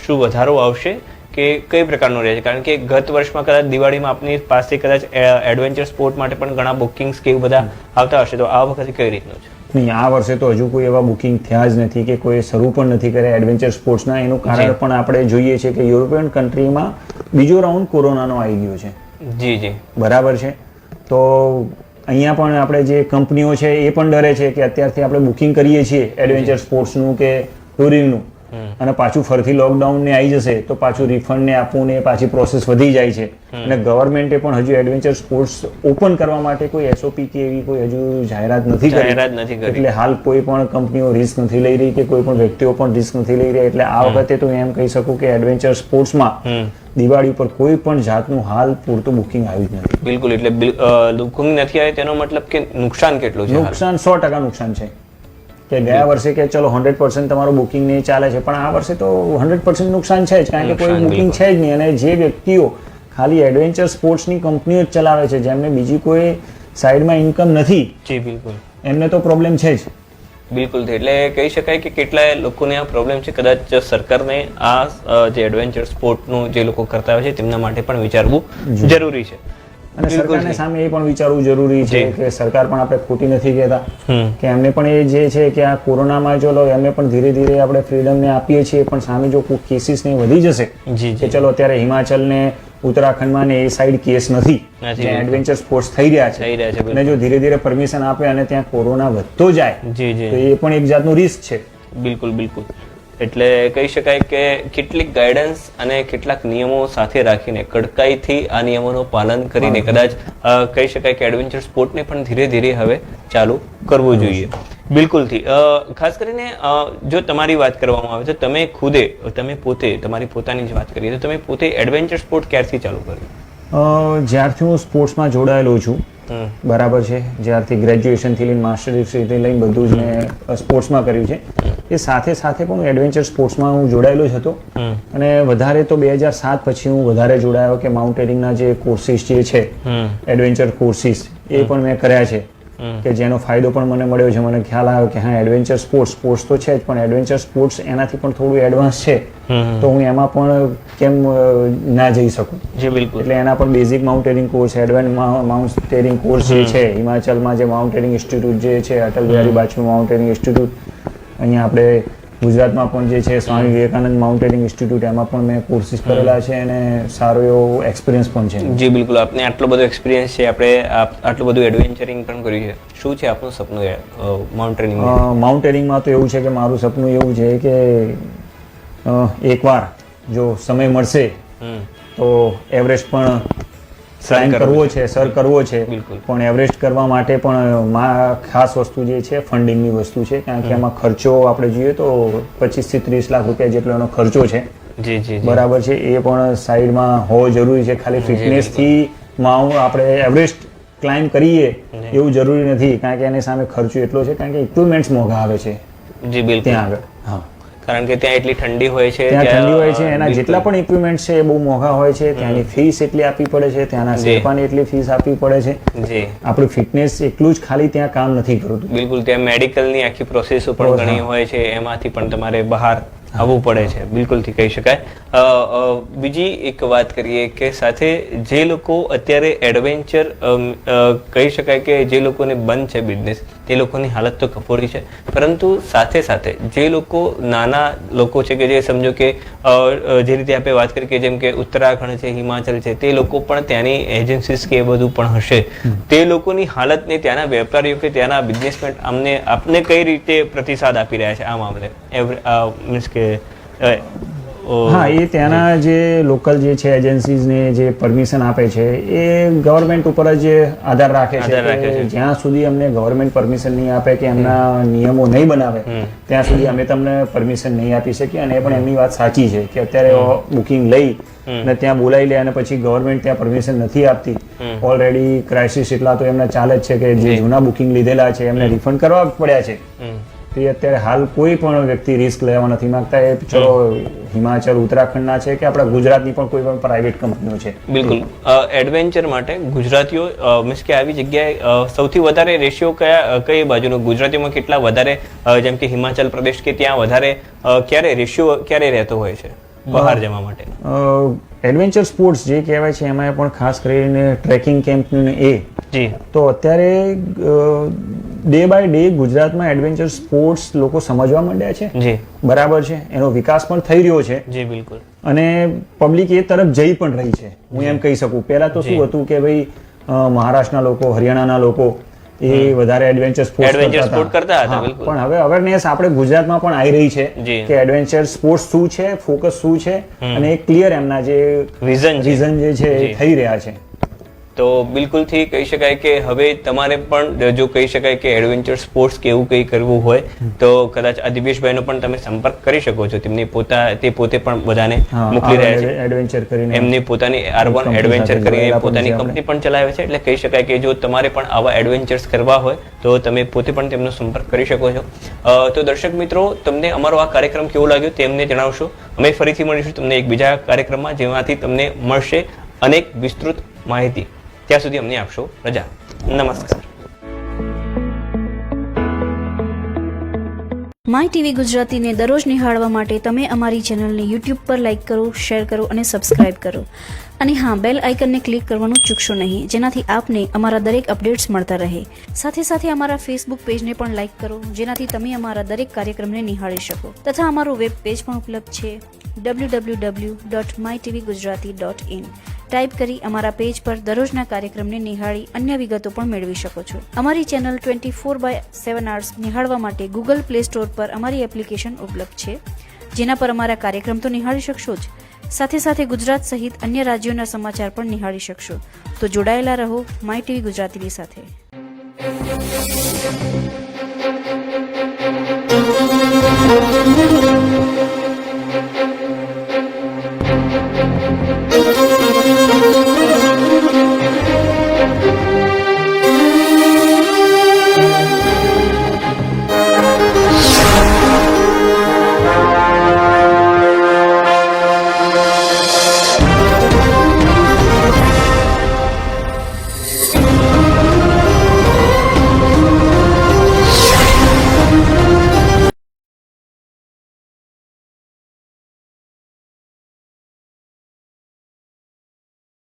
Speaker 2: શું વધારો આવશે કે કઈ પ્રકારનો રહે છે? કારણ કે ગત વર્ષમાં કદાચ દિવાળીમાં આપની પાસે કદાચ એડવેન્ચર સ્પોર્ટ માટે પણ ઘણા બુકિંગ્સ કે બધા આવતા હશે, તો આ વખતે કઈ રીતનું છે?
Speaker 3: નહીં, આ વર્ષે તો હજુ કોઈ એવા બુકિંગ થયા જ નથી કે કોઈ શરૂ પણ નથી કર્યા એડવેન્ચર સ્પોર્ટ્સના. એનું કારણ પણ આપણે જોઈએ છે કે યુરોપિયન કન્ટ્રીમાં બીજો રાઉન્ડ કોરોનાનો આવી ગયો છે.
Speaker 2: જી,
Speaker 3: બરાબર છે. તો અહીંયા પણ આપણે જે કંપનીઓ છે એ પણ ડરે છે કે અત્યારથી આપણે બુકિંગ કરીએ છીએ એડવેન્ચર સ્પોર્ટ્સનું કે ટુરિંગનું, અને પાછું ફરીથી લોકડાઉન ને આવી જશે તો પાછું રિફંડ ને આપવું ને પાછી પ્રોસેસ વધી જાય છે. અને ગવર્મેન્ટે પણ હજુ એડવેન્ચર સ્પોર્ટ્સ ઓપન કરવા માટે કોઈ એસઓપી કે એવી કોઈ હજુ જાહેરાત નથી કરી. એટલે હાલ કોઈ પણ કંપનીઓ રિસ્ક નથી લઈ રહી કે કોઈ પણ વ્યક્તિઓ પણ રિસ્ક નથી લઈ રહ્યા. એટલે આ વખતે તો એમ કહી શકું કે એડવેન્ચર સ્પોર્ટ્સમાં દિવાળી પર કોઈ પણ જાતનું હાલ પૂરતું બુકિંગ આવ્યું જ નથી.
Speaker 2: બિલકુલ. એટલે બુકિંગ નથી આવે તેનો મતલબ કે નુકસાન કેટલું છે?
Speaker 3: નુકસાન 100% નુકસાન છે. કે ગયા વર્ષે કે ચલો 100% તમારું બુકિંગ નહીં ચાલે છે, પણ આ વર્ષે તો 100% નુકસાન છે જ, કારણ કે કોઈ બુકિંગ છે જ નહીં. અને જે વ્યક્તિઓ ખાલી એડવેન્ચર સ્પોર્ટ્સની કંપનીઓ જ ચલાવે છે, જેમને બીજી કોઈ સાઈડમાં ઇન્કમ નથી,
Speaker 2: જી બિલકુલ,
Speaker 3: એમને તો પ્રોબ્લેમ છે જ.
Speaker 2: બિલકુલ. એટલે કહી શકાય કે કેટલાય લોકોને આ પ્રોબ્લેમ છે. કદાચ સરકારને આ જે એડવેન્ચર સ્પોર્ટનું જે લોકો કરતા હોય છે તેમના માટે પણ વિચારવું જરૂરી છે.
Speaker 3: અને સરકારને સામે એ પણ વિચારવું જરૂરી છે કે સરકાર પણ આપણે ખોટી નથી કહેતા, કે એમને પણ એ જે છે કે આ કોરોનામાં ચલો એમને પણ ધીરે ધીરે આપણે ફ્રીડમ ને આપીએ છીએ, પણ સામે જો કોઈ કેસીસ ને વધી જશે કે ચલો અત્યારે હિમાચલ ને ઉત્તરાખંડમાં ને એ સાઈડ કેસ નથી, જ્યાં એડવેન્ચર સ્પોર્ટ્સ થઈ રહ્યા છે, અને જો ધીરે ધીરે પરમિશન આપે અને ત્યાં કોરોના વધતો જાય તો એ પણ એક જાતનું રિસ્ક છે.
Speaker 2: બિલકુલ. એટલે કહી શકાય કે કેટલીક ગાઈડન્સ અને કેટલાક નિયમો સાથે રાખીને કડકાઈથી આ નિયમોનું પાલન કરીને કદાચ કહી શકાય કે એડવેન્ચર સ્પોર્ટને પણ ધીરે ધીરે હવે ચાલુ કરવું જોઈએ. બિલકુલથી. ખાસ કરીને જો તમારી વાત કરવામાં આવે તો તમે પોતે તમારી પોતાની જ વાત કરીએ તો તમે પોતે એડવેન્ચર સ્પોર્ટ ક્યારથી ચાલુ કર્યું?
Speaker 3: જ્યારથી હું સ્પોર્ટ્સમાં જોડાયેલો છું, બરાબર છે, જ્યારથી ગ્રેજ્યુએશન થી લઈને માસ્ટર ડિગ્રી લઈને બધું જ મેં સ્પોર્ટ્સમાં કર્યું છે. એ સાથે સાથે પણ એડવેન્ચર સ્પોર્ટ્સમાં હું જોડાયેલો જ હતો, અને વધારે તો 2007 પછી હું વધારે જોડાયો કે માઉન્ટેનિંગના જે કોર્સિસ જે છે એડવેન્ચર કોર્સિસ એ પણ મેં કર્યા છે. કે જેનો ફાયદો પણ મને મળ્યો છે. મને ખ્યાલ આવ્યો કે હા એડવેન્ચર સ્પોર્ટ્સ તો છે જ, પણ એડવેન્ચર સ્પોર્ટ્સ એનાથી પણ થોડું એડવાન્સ છે, તો હું એમાં પણ કેમ ના જઈ શકું.
Speaker 2: જી બિલકુલ.
Speaker 3: એટલે એના પણ basic mountaineering course, advance mountaineering course જે છે, હિમાચલમાં જે માઉન્ટેનિંગ ઇન્સ્ટિટ્યૂટ જે છે, અટલ બિહારી વાજપેયી માઉન્ટેનિંગ ઇન્સ્ટિટ્યૂટ, અહીંયા આપણે ગુજરાતમાં પણ જે છે સ્વામી વિવેકાનંદ માઉન્ટેનિંગ ઇન્સ્ટિટ્યૂટ, એમાં પણ મેં કોર્સિસ કરેલા છે અને સારો એવો એક્સપિરિયન્સ પણ છે.
Speaker 2: જી બિલકુલ. આપને આટલો બધો એક્સપિરિયન્સ છે, આપણે આટલું બધું એડવેન્ચરિંગ પણ કર્યું છે. શું છે આપનું સપનું માઉન્ટેનિંગ?
Speaker 3: માઉન્ટેનિંગમાં તો એવું છે કે મારું સપનું એવું છે કે એકવાર જો સમય મળશે તો એવરેસ્ટ પણ ક્લાઇમ્બ કરવો છે, સર કરવો છે. પણ એવરેસ્ટ કરવા માટે પણ ખાસ વસ્તુ જે છે ફંડિંગની વસ્તુ છે, કારણ કે એમાં ખર્ચો આપણે જોઈએ તો 25 થી 30 લાખ રૂપિયા જેટલો એનો ખર્ચો છે. બરાબર છે. એ પણ સાઈડમાં હોવો જરૂરી છે. ખાલી ફિટનેસથી આપણે એવરેસ્ટ ક્લાઇમ્બ કરીએ એવું જરૂરી નથી, કારણ કે એની સામે ખર્ચો એટલો છે, કારણ કે ઇક્વિપમેન્ટ્સ મોંઘા આવે છે ત્યાં આગળ. હા,
Speaker 2: કારણ કે ત્યાં એટલી ઠંડી હોય છે,
Speaker 3: ત્યાં ઠંડી હોય છે, એના જેટલા પણ ઇક્વિપમેન્ટ છે એ બહુ મોંઘા હોય છે. ત્યાંની ફીસ એટલી આપવી પડે છે, ત્યાંના શેરપાની એટલી ફીસ આપવી પડે છે. આપણું ફિટનેસ એકલું જ ખાલી ત્યાં કામ નથી કરતું.
Speaker 2: બિલકુલ. ત્યાં મેડિકલની આખી પ્રોસેસ પણ ઘણી હોય છે, એમાંથી પણ તમારે બહાર આવવું પડે છે. બિલકુલથી કહી શકાય. બીજી એક વાત કરીએ કે સાથે જે લોકો અત્યારે એડવેન્ચર કહી શકાય કે જે લોકોને બંધ છે બિઝનેસ, તે લોકોની હાલત તો કફોડી છે, પરંતુ સાથે સાથે જે લોકો નાના લોકો છે કે જે સમજો કે જે રીતે આપણે વાત કરી કે જેમ કે ઉત્તરાખંડ છે, હિમાચલ છે, તે લોકો પણ ત્યાંની એજન્સીસ કે એ બધું પણ હશે, તે લોકોની હાલતને ત્યાંના વેપારીઓ કે ત્યાંના બિઝનેસમેન આપને કઈ રીતે પ્રતિસાદ આપી રહ્યા છે આ મામલે? મીન્સ કે
Speaker 3: હા, એ ત્યાંના જે લોકલ જે છે એજન્સીઝને જે પરમિશન આપે છે એ ગવર્મેન્ટ ઉપર જ આધાર રાખે છે. જ્યાં સુધી અમને ગવર્મેન્ટ પરમિશન નહીં આપે કે એમના નિયમો નહીં બનાવે ત્યાં સુધી અમે તમને પરમિશન નહીં આપી શકીએ. અને એ પણ એમની વાત સાચી છે કે અત્યારે બુકિંગ લઈ અને ત્યાં બોલાવી લે અને પછી ગવર્મેન્ટ ત્યાં પરમિશન નથી આપતી. ઓલરેડી ક્રાઇસિસ એટલા તો એમને ચાલે જ છે કે જે જૂના બુકિંગ લીધેલા છે એમને રિફંડ કરવા પડ્યા છે. તો અત્યારે હાલ કોઈ પણ વ્યક્તિ રિસ્ક લેવા નથી માંગતા. એ ચલો હિમાચલ ઉત્તરાખંડના છે કે આપણા ગુજરાતની પણ કોઈ પણ પ્રાઇવેટ કંપનીઓ છે.
Speaker 2: બિલકુલ. એડવેન્ચર માટે ગુજરાતીઓ મીન્સ કે આવી જગ્યાએ સૌથી વધારે રેશિયો કઈ બાજુનો? ગુજરાતીઓમાં કેટલા વધારે, જેમ કે હિમાચલ પ્રદેશ કે ત્યાં વધારે ક્યારે રેશિયો ક્યારે રહેતો હોય છે બહાર જવા માટે?
Speaker 3: એડવેન્ચર સ્પોર્ટ્સ જે કહેવાય છે એમાં પણ ખાસ કરીને ટ્રેકિંગ કેમ્પ એ તો અત્યારે ડે બાય ડે ગુજરાતમાં એડવેન્ચર સ્પોર્ટ્સ લોકો સમજવા માંડ્યા છે. બરાબર છે. એનો વિકાસ પણ થઈ રહ્યો છે.
Speaker 2: જી બિલકુલ.
Speaker 3: અને પબ્લિક એ તરફ જઈ પણ રહી છે, હું એમ કહી શકું. પહેલા તો શું હતું કે ભાઈ મહારાષ્ટ્રના લોકો, હરિયાણાના લોકો એ વધારે એડવેન્ચર સ્પોર્ટ કરતા હતા. પણ હવે અવેરનેસ આપણે ગુજરાતમાં પણ આવી રહી છે કે એડવેન્ચર સ્પોર્ટ્સ શું છે, ફોકસ શું છે, અને એક ક્લિયર એમના જે વિઝન જે છે એ થઈ રહ્યા છે.
Speaker 2: તો બિલકુલથી કહી શકાય કે હવે તમારે પણ જો કહી શકાય કે એડવેન્ચર સ્પોર્ટ્સ કે એવું કંઈ કરવું હોય તો કદાચ આ દિવ્યેશભાઈનો પણ તમે સંપર્ક કરી શકો છો. તે પોતે પણ બધાને મોકલી રહ્યા છે.
Speaker 3: એડવેન્ચર કરીને
Speaker 2: એમની પોતાની R1 એડવેન્ચર કરીને પોતાની કંપની પણ ચલાવે છે. એટલે કહી શકાય કે જો તમારે પણ આવા એડવેન્ચર્સ કરવા હોય તો તમે પોતે પણ તેમનો સંપર્ક કરી શકો છો. તો દર્શક મિત્રો, તમને અમારો આ કાર્યક્રમ કેવો લાગ્યો તેમને જણાવશો. અમે ફરીથી મળીશું તમને એક બીજા કાર્યક્રમમાં, જેમાંથી તમને મળશે અનેક વિસ્તૃત માહિતી. ત્યાં સુધી અમને આપશો રજા. નમસ્કાર.
Speaker 1: માય ટીવી ગુજરાતીને દરરોજ નિહાળવા માટે તમે અમારી ચેનલને યુટ્યુબ પર લાઇક કરો, શેર કરો અને સબસ્ક્રાઇબ કરો. અને હા, બેલ આઇકનને ક્લિક કરવાનું ચૂકશો નહીં, જેનાથી આપને અમારા દરેક અપડેટ્સ મળતા રહે. સાથે સાથે અમારા ફેસબુક પેજને પણ લાઇક કરો, જેનાથી તમે અમારા દરેક કાર્યક્રમને નિહાળી શકો. તથા અમારું વેબ પેજ પણ ઉપલબ્ધ છે www.mytvgujarati.in. ટાઈપ કરી અમારા પેજ પર દરરોજના કાર્યક્રમને નિહાળી અન્ય વિગતો પણ મેળવી શકો છો. અમારી ચેનલ 24/7 hours નિહાળવા માટે ગૂગલ પ્લે સ્ટોર પર અમારી એપ્લિકેશન ઉપલબ્ધ છે, જેના પર અમારા કાર્યક્રમ તો નિહાળી શકશો જ, સાથે સાથે ગુજરાત સહિત અન્ય રાજ્યોના સમાચાર પણ નિહાળી શકશો. તો જોડાયેલા રહો માય ટીવી ગુજરાતીની સાથે.